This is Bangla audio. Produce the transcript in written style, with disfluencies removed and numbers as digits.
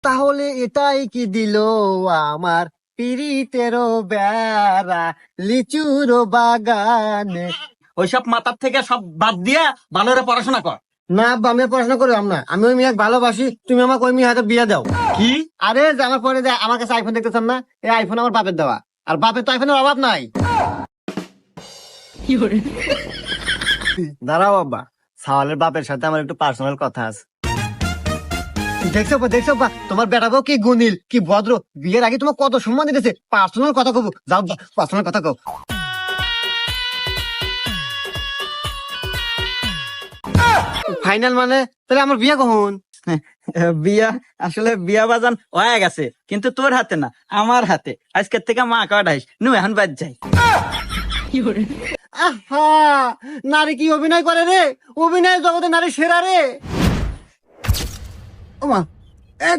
তাহলে এটাই কি দিল আমার পিরিতেরও বেড়া লিচুর বাগানে? ওইসব মাথার থেকে সব বাদ দিয়া ভালো করে পড়াশোনা কর। না আব্বা, আমি আর পড়াশোনা করলাম না। আমি ওই মেয়েকে ভালোবাসি, তুমি আমাকে ওই মেয়ে হাতে বিয়ে দাও। কি? আরে যে আমার পরে যে আমার কাছে আইফোন দেখতেছেন না, এই আইফোন আমার বাপের দেওয়া, আর বাপের তো আইফোনের অভাব নাই। দাঁড়াও আব্বা, সাওয়ালের বাপের সাথে আমার একটু পার্সোনাল কথা আছে। দেখছো বা তোমার বেটাবো কি গুণিল, কি ভদ্র, বিয়ের আগে তোমার কত সম্মান দিতেছে। পার্সোনাল কথা কব, যাও পার্সোনাল কথা কব। ফাইনাল মানে তাহলে আমার বিয়ে কখন? বিয়া আসলে বিয়া বাজান হয়ে গেছে, কিন্তু তোর হাতে না, আমার হাতে। আজকের থেকে মা কাটাইস নু, এখন বাদ যাই। আহা, নারী কি অভিনয় করে রে, অভিনয় জগতে নারী সেরা রে। ওমা, এ